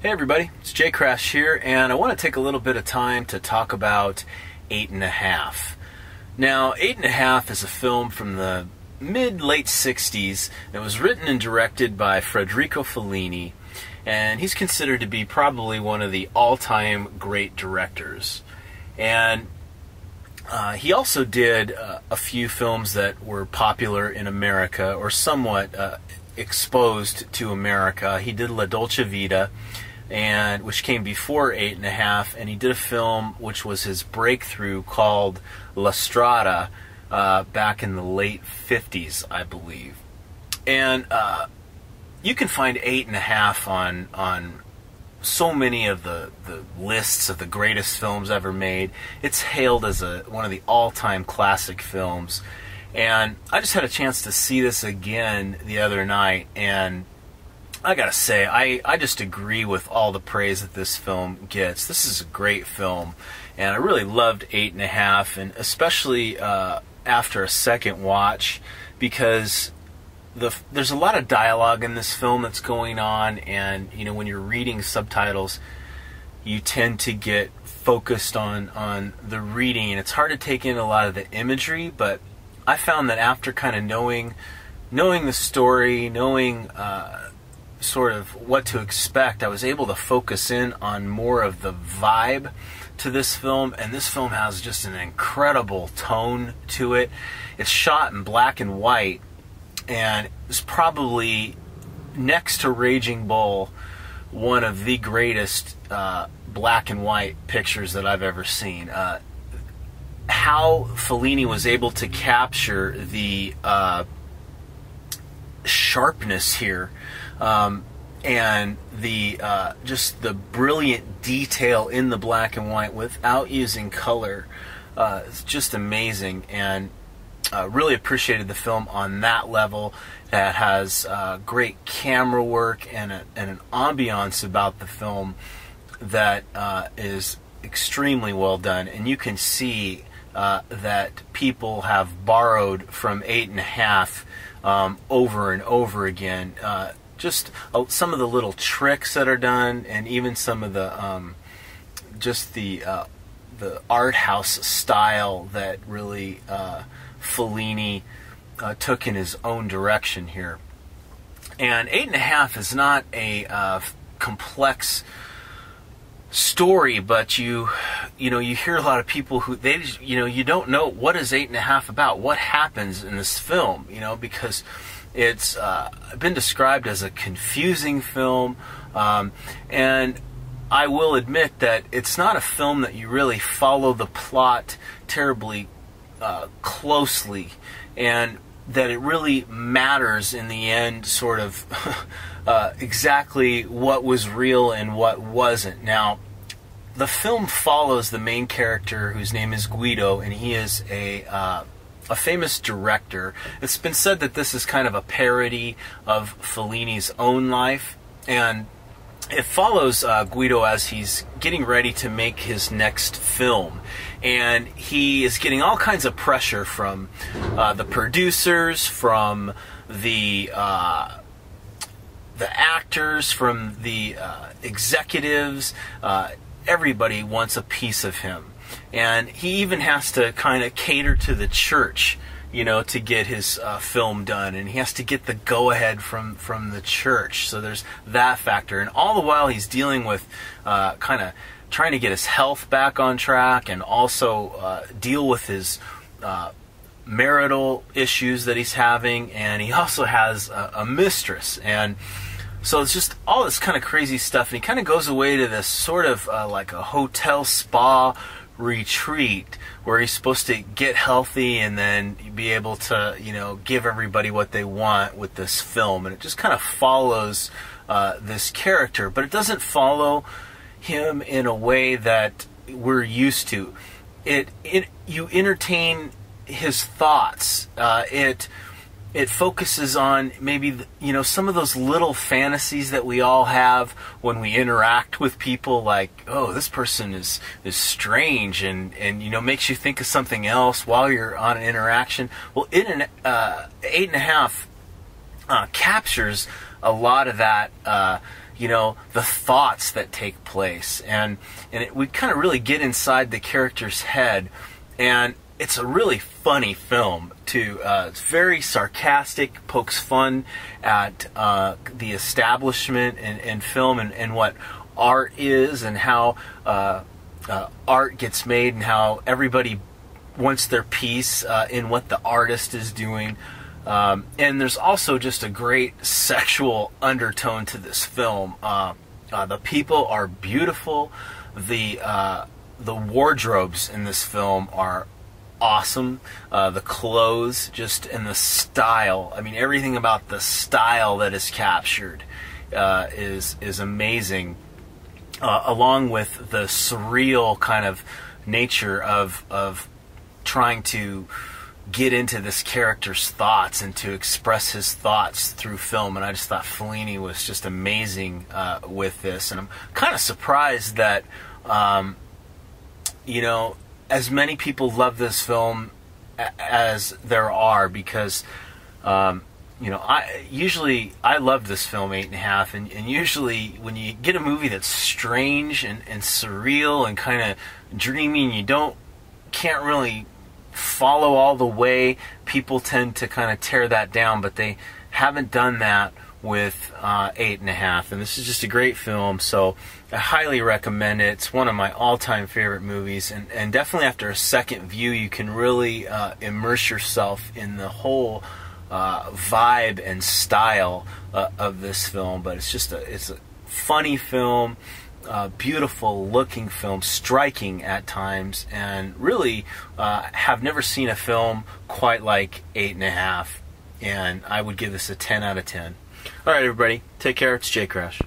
Hey everybody, it's Jcrash here, and I want to take a little bit of time to talk about 8½. Now, 8½is a film from the mid-late 60s that was written and directed by Fellini, and he's considered to be probably one of the all-time great directors. And he also did a few films that were popular in America, or somewhat exposed to America. He did La Dolce Vita, which came before 8½, and he did a film which was his breakthrough called La Strada back in the late 50s, I believe. And you can find 8½on so many of the lists of the greatest films ever made. It's hailed as one of the all-time classic films. And I just had a chance to see this again the other night, and I gotta say, I just agree with all the praise that this film gets. This is a great film, and I really loved 8½, and especially after a second watch, because there's a lot of dialogue in this film that's going on, and you know, when you're reading subtitles, you tend to get focused on the reading, and it's hard to take in a lot of the imagery. But I found that after kind of knowing the story, knowing sort of what to expect, I was able to focus in on more of the vibe to this film, and this film has just an incredible tone to it. It's shot in black and white, and it's probably, next to Raging Bull, one of the greatest black and white pictures that I've ever seen. How Fellini was able to capture the sharpness here, and the just the brilliant detail in the black and white without using color, it's just amazing. And really appreciated the film on that level. That has great camera work and an ambiance about the film that is extremely well done. And you can see that people have borrowed from 8½. Over and over again. Just some of the little tricks that are done, and even some of the just the art house style that really Fellini took in his own direction here. And 8½is not a complex story, but you hear a lot of people who you don't know what is 8½, about what happens in this film, because it's been described as a confusing film, and I will admit that it's not a film that you really follow the plot terribly closely, and that it really matters in the end, sort of exactly what was real and what wasn't. Now, the film follows the main character, whose name is Guido, and he is a famous director. It's been said that this is kind of a parody of Fellini's own life, and it follows Guido as he's getting ready to make his next film, and he is getting all kinds of pressure from the producers, from the actors, from the executives. Everybody wants a piece of him, and he even has to kind of cater to the church, to get his film done, and he has to get the go-ahead from the church. So there's that factor, and all the while he's dealing with kind of trying to get his health back on track, and also deal with his marital issues that he's having, and he also has a mistress, and so it's just all this kind of crazy stuff. And he kind of goes away to this sort of like a hotel spa retreat where he's supposed to get healthy and then be able to, give everybody what they want with this film. And it just kind of follows this character, but it doesn't follow him in a way that we're used to. You entertain his thoughts. It focuses on maybe some of those little fantasies that we all have when we interact with people, like, oh, this person is strange, and makes you think of something else while you're on an interaction. Well, 8½, captures a lot of that, you know, the thoughts that take place, and we kind of really get inside the character's head, and it's a really funny film too. It's very sarcastic, pokes fun at the establishment in film, and what art is, and how art gets made, and how everybody wants their piece in what the artist is doing. And there's also just a great sexual undertone to this film. The people are beautiful. The wardrobes in this film are awesome. The clothes, just, and the style. I mean, everything about the style that is captured is amazing. Along with the surreal kind of nature of trying to get into this character's thoughts and to express his thoughts through film. And I just thought Fellini was just amazing with this. And I'm kind of surprised that, you know, as many people love this film as there are, because, you know, I love this film, 8½, and usually when you get a movie that's strange and surreal and kind of dreamy, and you can't really follow all the way, people tend to kind of tear that down, but they haven't done that with 8½, and this is just a great film, so I highly recommend it. It's one of my all-time favorite movies, and definitely after a second view you can really immerse yourself in the whole vibe and style of this film. But it's a funny film, beautiful looking film, striking at times, and really have never seen a film quite like 8½, and I would give this a 10 out of 10. Alright everybody, take care, it's Jcrash.